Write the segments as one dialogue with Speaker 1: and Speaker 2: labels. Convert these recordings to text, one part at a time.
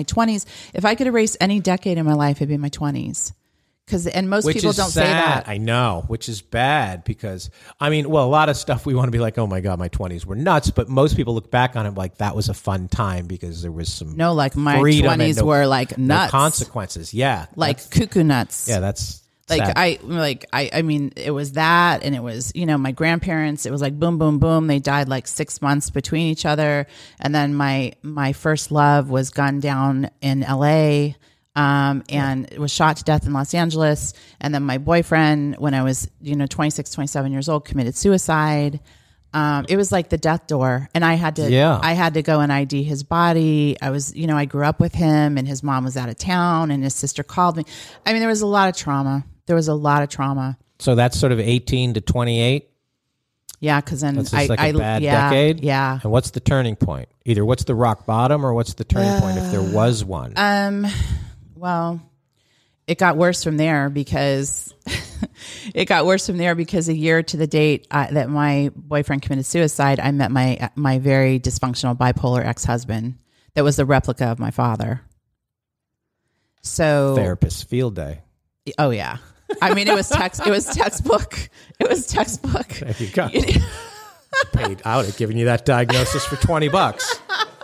Speaker 1: 20s. If I could erase any decade in my life, it'd be my 20s. And most people don't say that.
Speaker 2: I know, which is bad because, I mean, well, a lot of stuff we want to be like, oh my God, my 20s were nuts. But most people look back on it like that was a fun time because there was some
Speaker 1: No, like my 20s were like nuts.
Speaker 2: No consequences. Yeah.
Speaker 1: Like cuckoo nuts.
Speaker 2: Yeah, that's
Speaker 1: like
Speaker 2: sad.
Speaker 1: I mean, it was that, and it was, you know, my grandparents, it was like boom, boom, boom. They died like 6 months between each other. And then my first love was gunned down in LA. And was shot to death in Los Angeles. And then my boyfriend, when I was, 26, 27 years old, committed suicide. It was like the death door. And I had to go and ID his body. I was, I grew up with him, and his mom was out of town, and his sister called me. I mean, there was a lot of trauma.
Speaker 2: So that's sort of 18 to 28.
Speaker 1: Yeah. Cause then
Speaker 2: that's just like a bad decade.
Speaker 1: Yeah.
Speaker 2: And what's the turning point? Either what's the rock bottom or what's the turning point if there was one?
Speaker 1: Well, it got worse from there because a year to the date that my boyfriend committed suicide, I met my very dysfunctional bipolar ex-husband that was the replica of my father. So
Speaker 2: therapist field day.
Speaker 1: Oh yeah. I mean, it was textbook.
Speaker 2: There you go. Paid out at giving you that diagnosis for $20.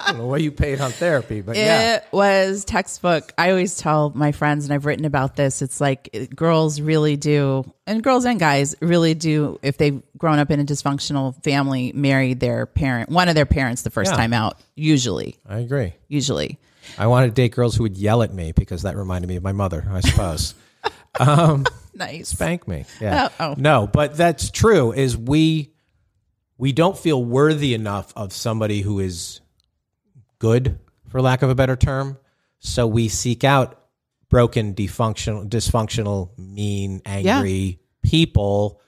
Speaker 2: I don't know what you paid on therapy, but
Speaker 1: it was textbook. I always tell my friends, and I've written about this, it's like girls really do, and girls and guys really do, if they've grown up in a dysfunctional family, marry one of their parents the first time out, usually.
Speaker 2: I agree.
Speaker 1: Usually.
Speaker 2: I wanted to date girls who would yell at me because that reminded me of my mother, I suppose.
Speaker 1: Nice.
Speaker 2: Spank me. Yeah.
Speaker 1: Oh.
Speaker 2: No, but that's true, is we don't feel worthy enough of somebody who is good, for lack of a better term. So we seek out broken, dysfunctional, mean, angry people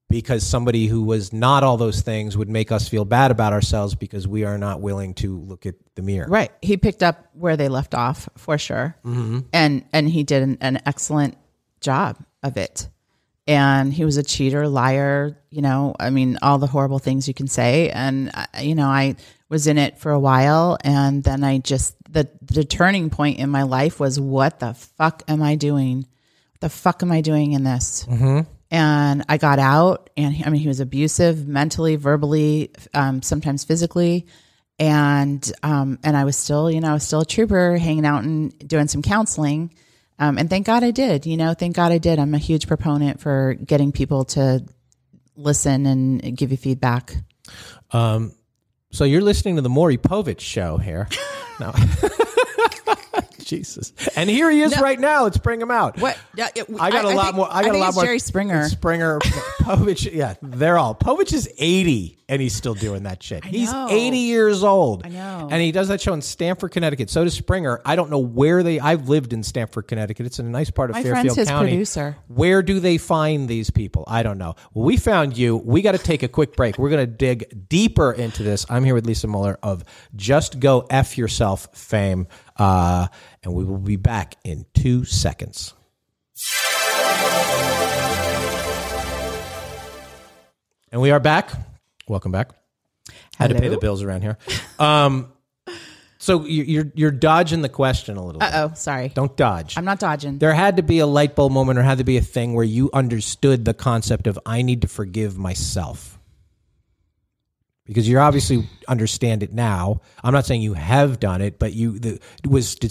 Speaker 2: because somebody who was not all those things would make us feel bad about ourselves because we are not willing to look at the mirror.
Speaker 1: Right. He picked up where they left off for sure. Mm-hmm. And he did an excellent job of it. And he was a cheater, liar, I mean, all the horrible things you can say. And, I was in it for a while. And then the turning point in my life was, what the fuck am I doing? What the fuck am I doing in this? Mm-hmm. And I got out, and he was abusive, mentally, verbally, sometimes physically. And I was still a trooper, hanging out and doing some counseling. And thank God I did, thank God I did. I'm a huge proponent for getting people to listen and give you feedback.
Speaker 2: So you're listening to the Maury Povich show here. No. Jesus. And here he is right now. Let's bring him out.
Speaker 1: What?
Speaker 2: I got a lot more.
Speaker 1: Jerry Springer.
Speaker 2: Povich. Yeah, they're all. Povich is 80 and he's still doing that shit. He's 80 years old.
Speaker 1: I know.
Speaker 2: And he does that show in Stamford, Connecticut. So does Springer. I don't know where I've lived in Stamford, Connecticut. It's in a nice part of Fairfield County.
Speaker 1: My friend's his producer.
Speaker 2: Where do they find these people? I don't know. Well, we found you. We got to take a quick break. We're going to dig deeper into this. I'm here with Lisa Muller of Just Go F Yourself fame. And we will be back in 2 seconds. And we are back. Welcome back. Had to pay the bills around here. So you're dodging the question a little bit.
Speaker 1: Uh-oh, sorry.
Speaker 2: Don't dodge.
Speaker 1: I'm not dodging.
Speaker 2: There had to be a light bulb moment, or had to be a thing where you understood the concept of I need to forgive myself. Because you obviously understand it now. I'm not saying you have done it, but did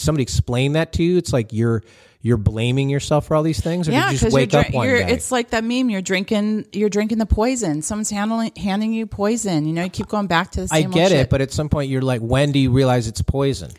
Speaker 2: somebody explain that to you? It's like you're blaming yourself for all these things, or did you just wake up one day?
Speaker 1: It's like that meme. You're drinking the poison. Someone's handing you poison. You keep going back to the same old shit.
Speaker 2: I get it, but at some point you're like, when do you realize it's poison?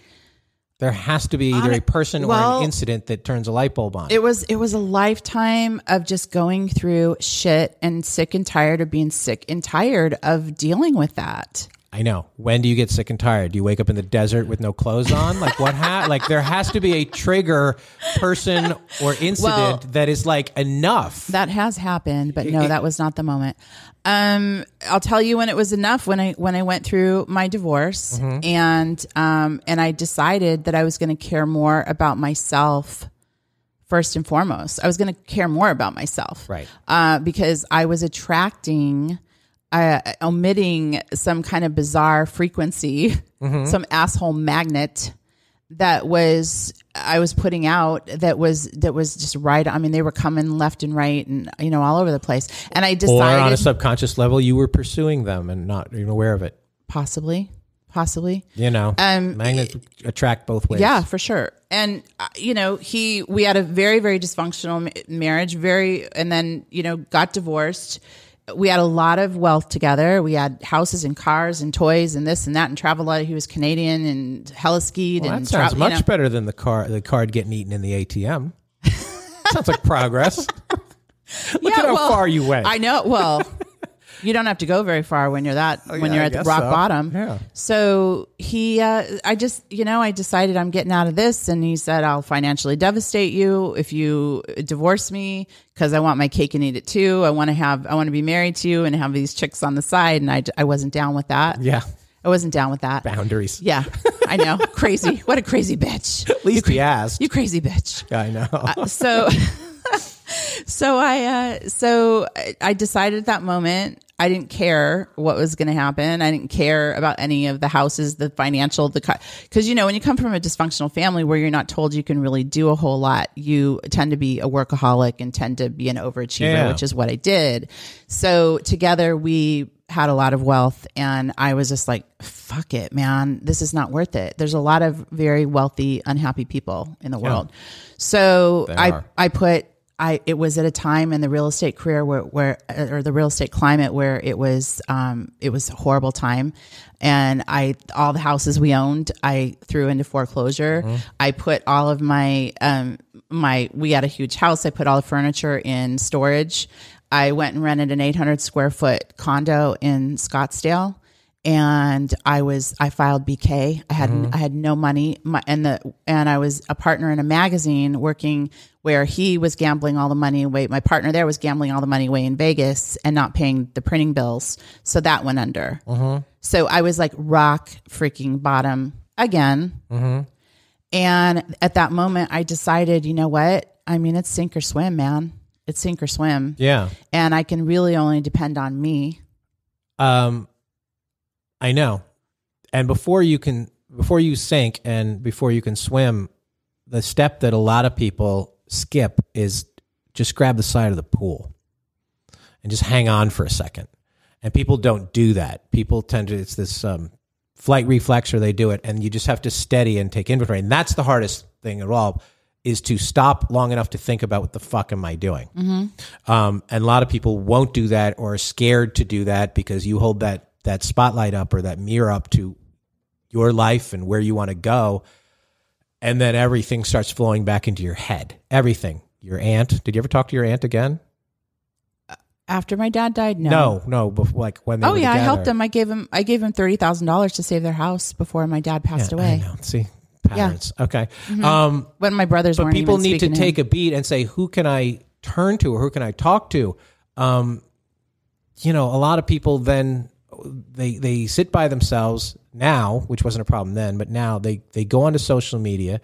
Speaker 2: There has to be either a person or an incident that turns a light bulb on.
Speaker 1: It was a lifetime of just going through shit and sick and tired of being sick and tired of dealing with that.
Speaker 2: I know. When do you get sick and tired? Do you wake up in the desert with no clothes on? Like what? Like there has to be a trigger person or incident that is like enough.
Speaker 1: That has happened, but no, that was not the moment. I'll tell you when it was enough. When I went through my divorce, and I decided that I was going to care more about myself first and foremost. I was going to care more about myself,
Speaker 2: right?
Speaker 1: Because I was omitting some kind of bizarre frequency, some asshole magnet I was putting out that was just right. I mean, they were coming left and right and, all over the place. And I decided,
Speaker 2: or on a subconscious level, you were pursuing them and not even aware of it.
Speaker 1: Possibly.
Speaker 2: Magnets attract both ways.
Speaker 1: Yeah, for sure. And, we had a very, very dysfunctional marriage, and then, got divorced. We had a lot of wealth together. We had houses and cars and toys and this and that and traveled a lot. He was Canadian and hella skied.
Speaker 2: Well,
Speaker 1: and
Speaker 2: that sounds much better than the card getting eaten in the ATM. Sounds like progress. Look at how far you went.
Speaker 1: I know. Well, you don't have to go very far when you're at the rock bottom.
Speaker 2: Yeah.
Speaker 1: So I decided I'm getting out of this. And he said, I'll financially devastate you if you divorce me, because I want my cake and eat it too. I want to be married to you and have these chicks on the side. And I wasn't down with that.
Speaker 2: Yeah.
Speaker 1: I wasn't down with that.
Speaker 2: Boundaries.
Speaker 1: Yeah, I know. Crazy. What a crazy bitch.
Speaker 2: At least he asked.
Speaker 1: You crazy bitch.
Speaker 2: I know.
Speaker 1: So I decided at that moment, I didn't care what was going to happen. I didn't care about any of the houses, the financial, because, when you come from a dysfunctional family where you're not told you can really do a whole lot, you tend to be a workaholic and tend to be an overachiever, which is what I did. So together we had a lot of wealth, and I was just like, fuck it, man, this is not worth it. There's a lot of very wealthy, unhappy people in the world. So it was at a time in the real estate career or the real estate climate where it was a horrible time. And all the houses we owned, I threw into foreclosure. Mm-hmm. I put all of we had a huge house. I put all the furniture in storage. I went and rented an 800 square foot condo in Scottsdale. And I filed BK. I had no money. And I was a partner in a magazine working where he was gambling all the money away. My partner there was gambling all the money away in Vegas and not paying the printing bills. So that went under. Mm-hmm. So I was like rock freaking bottom again. Mm-hmm. And at that moment I decided, you know what? I mean, it's sink or swim, man. It's sink or swim.
Speaker 2: Yeah.
Speaker 1: And I can really only depend on me.
Speaker 2: I know. And before you sink and before you can swim, the step that a lot of people skip is just grab the side of the pool and just hang on for a second. And people don't do that. People tend to, it's this flight reflex, or they do it, and you just have to steady and take inventory. And that's the hardest thing at all, is to stop long enough to think about what the fuck am I doing? Mm-hmm. And a lot of people won't do that, or are scared to do that because you hold that spotlight up or that mirror up to your life and where you want to go. And then everything starts flowing back into your head. Everything. Your aunt. Did you ever talk to your aunt again?
Speaker 1: After my dad died? No.
Speaker 2: No. Before, like when they were
Speaker 1: together.
Speaker 2: I
Speaker 1: helped them. I gave him $30,000 to save their house before my dad passed away.
Speaker 2: I know. See, patterns. Yeah. Okay.
Speaker 1: Mm-hmm. When my brothers weren't even speaking to him.
Speaker 2: But people need to take a beat and say, who can I turn to, or who can I talk to? A lot of people then they sit by themselves now, which wasn't a problem then, but now they go onto social media.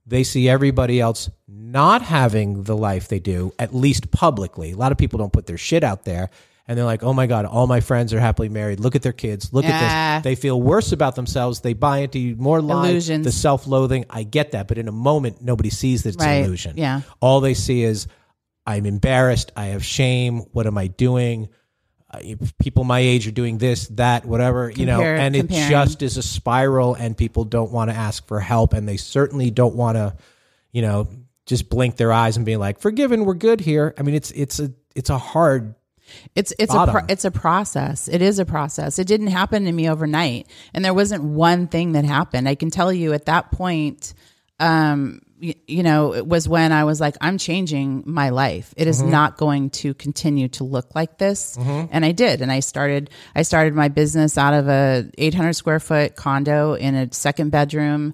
Speaker 2: They see everybody else not having the life they do, at least publicly. A lot of people don't put their shit out there, and they're like, oh my God, all my friends are happily married. Look at their kids. Look at this. They feel worse about themselves. They buy into more lies, illusions, the self-loathing. I get that. But in a moment, nobody sees that it's an illusion.
Speaker 1: Yeah.
Speaker 2: All they see is, I'm embarrassed. I have shame. What am I doing? People my age are doing this, that, whatever, and it just is a spiral, and people don't want to ask for help, and they certainly don't want to, just blink their eyes and be like, forgiven, we're good here. I mean, it's a hard,
Speaker 1: it's a process. It is a process. It didn't happen to me overnight, and there wasn't one thing that happened. I can tell you at that point, it was when I was like, I'm changing my life. It is not going to continue to look like this. Mm-hmm. And I did. And I started my business out of a 800 square foot condo in a second bedroom,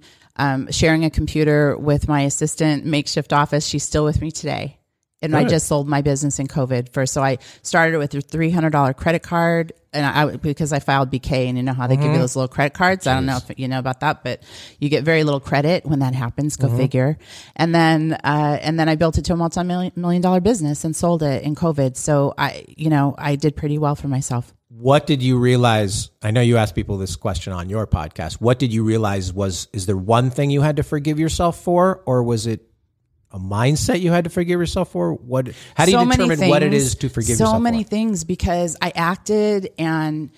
Speaker 1: sharing a computer with my assistant, makeshift office. She's still with me today. And I just sold my business in COVID first. So I started with a $300 credit card, and because I filed BK, and you know how they give you those little credit cards. Jeez. I don't know if you know about that, but you get very little credit when that happens. Go figure. And then I built it to a multi-million dollar business and sold it in COVID. So I did pretty well for myself.
Speaker 2: what did you realize? I know you asked people this question on your podcast. What did you realize is there one thing you had to forgive yourself for, or was it a mindset you had to forgive yourself for? How do you determine what it is to forgive yourself for?
Speaker 1: So many things, because I acted and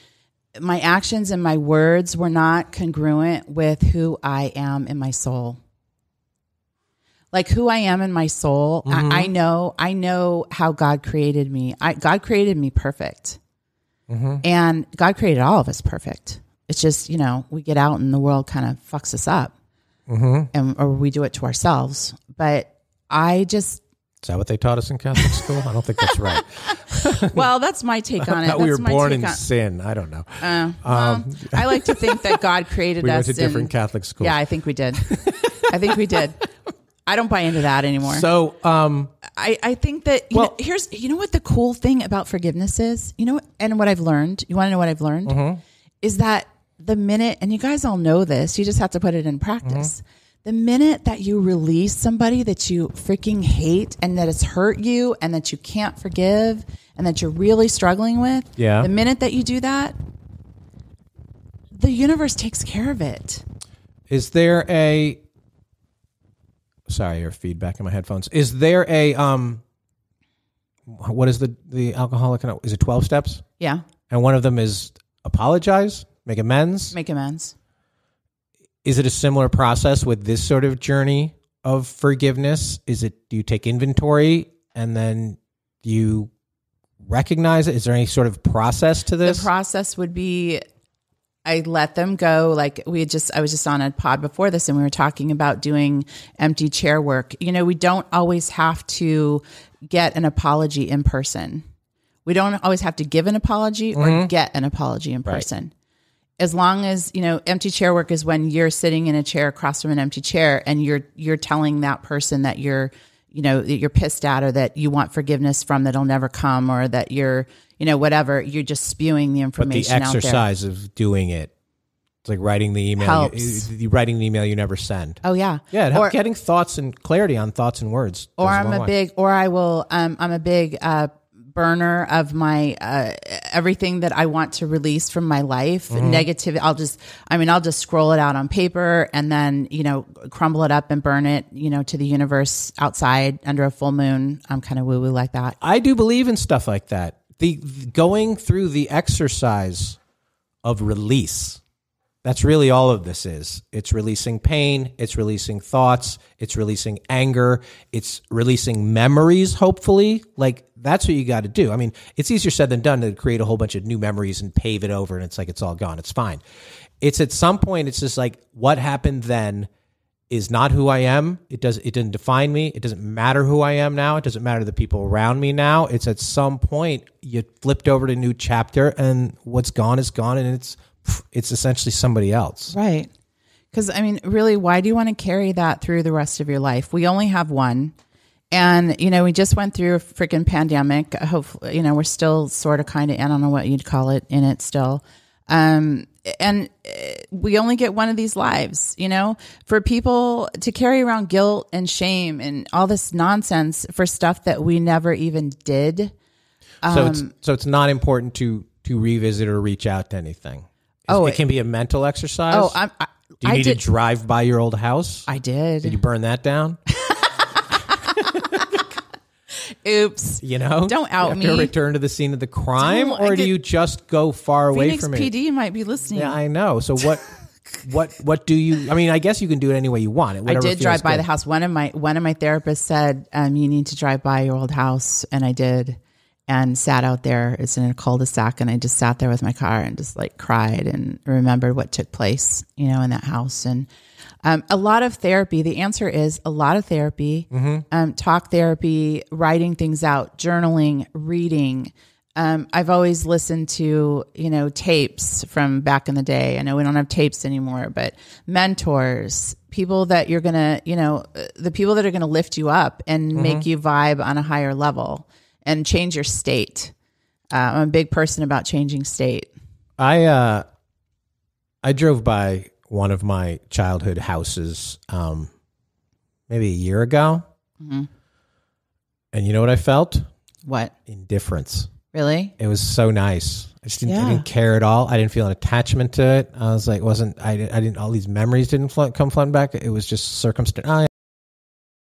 Speaker 1: my actions and my words were not congruent with who I am in my soul. Like who I am in my soul. Mm-hmm. I know how God created me. God created me perfect. Mm-hmm. And God created all of us perfect. It's just, we get out and the world kind of fucks us up. Mm-hmm. Or we do it to ourselves. But is
Speaker 2: that what they taught us in Catholic school? I don't think that's right.
Speaker 1: Well, that's my take on it.
Speaker 2: That's we were born in sin. I don't know.
Speaker 1: I like to think that God created us.
Speaker 2: We went to different Catholic schools.
Speaker 1: Yeah, I think we did. I don't buy into that anymore.
Speaker 2: So,
Speaker 1: I think that, here's what the cool thing about forgiveness is? And what I've learned, you want to know what I've learned? Mm-hmm. Is that the minute, and you guys all know this, you just have to put it in practice. Mm-hmm. The minute that you release somebody that you freaking hate and that it's hurt you and that you can't forgive and that you're really struggling with, the minute that you do that, the universe takes care of it.
Speaker 2: Is there sorry, your feedback in my headphones. Is there what is the alcoholic? Is it 12 steps?
Speaker 1: Yeah.
Speaker 2: And one of them is apologize, make amends.
Speaker 1: Make amends.
Speaker 2: Is it a similar process with this sort of journey of forgiveness? Do you take inventory and then you recognize it? Is there any sort of process to this?
Speaker 1: The process would be, I let them go. Like I was just on a pod before this and we were talking about doing empty chair work. We don't always have to get an apology in person. We don't always have to give an apology or get an apology in person. Right. As long as, empty chair work is when you're sitting in a chair across from an empty chair and you're telling that person that you're pissed at or that you want forgiveness from that'll never come or that you're, whatever, you're just spewing the information out there.
Speaker 2: But the exercise of doing it, it's like writing the email.
Speaker 1: Helps.
Speaker 2: Writing the email you never send.
Speaker 1: Oh yeah.
Speaker 2: Yeah. It helps getting thoughts and clarity on thoughts and words. I do believe in stuff like that. The going through the exercise of release. That's really all of this is. It's releasing pain. It's releasing thoughts. It's releasing anger. It's releasing memories, hopefully. Like, that's what you got to do. I mean, it's easier said than done to create a whole bunch of new memories and pave it over, and it's like it's all gone. It's fine. It's at some point, it's just like what happened then is not who I am. It didn't define me. It doesn't matter who I am now. It doesn't matter the people around me now. It's at some point you flipped over to a new chapter, and what's gone is gone, and it's essentially somebody else.
Speaker 1: Right. Because, really, why do you want to carry that through the rest of your life? We only have one. And, we just went through a freaking pandemic. Hopefully, we're still sort of kind of, I don't know what you'd call it, in it still. And we only get one of these lives, for people to carry around guilt and shame and all this nonsense for stuff that we never even did.
Speaker 2: So it's not important to revisit or reach out to anything. It can be a mental exercise. Do you need to drive by your old house?
Speaker 1: I did.
Speaker 2: Did you burn that down?
Speaker 1: Oops. Don't out me.
Speaker 2: To return to the scene of the crime, or do you just go far away from it?
Speaker 1: Phoenix PD might be listening.
Speaker 2: Yeah, I know. So what do you? I guess you can do it any way you want.
Speaker 1: I did drive by the house. One of my therapists said, "You need to drive by your old house," and I did. And sat out there. It's in a cul-de-sac, and I just sat there with my car and just like cried and remembered what took place, in that house. And a lot of therapy. The answer is a lot of therapy, talk therapy, writing things out, journaling, reading. I've always listened to tapes from back in the day. I know we don't have tapes anymore, but mentors, people that you're gonna, the people that are gonna lift you up and make you vibe on a higher level. And change your state. I'm a big person about changing state.
Speaker 2: I drove by one of my childhood houses maybe a year ago. Mm-hmm. And you know what I felt?
Speaker 1: What?
Speaker 2: Indifference.
Speaker 1: Really?
Speaker 2: It was so nice. I just didn't, I didn't care at all. I didn't feel an attachment to it. I was like, I didn't, all these memories didn't come flooding back. It was just circumstance. Oh,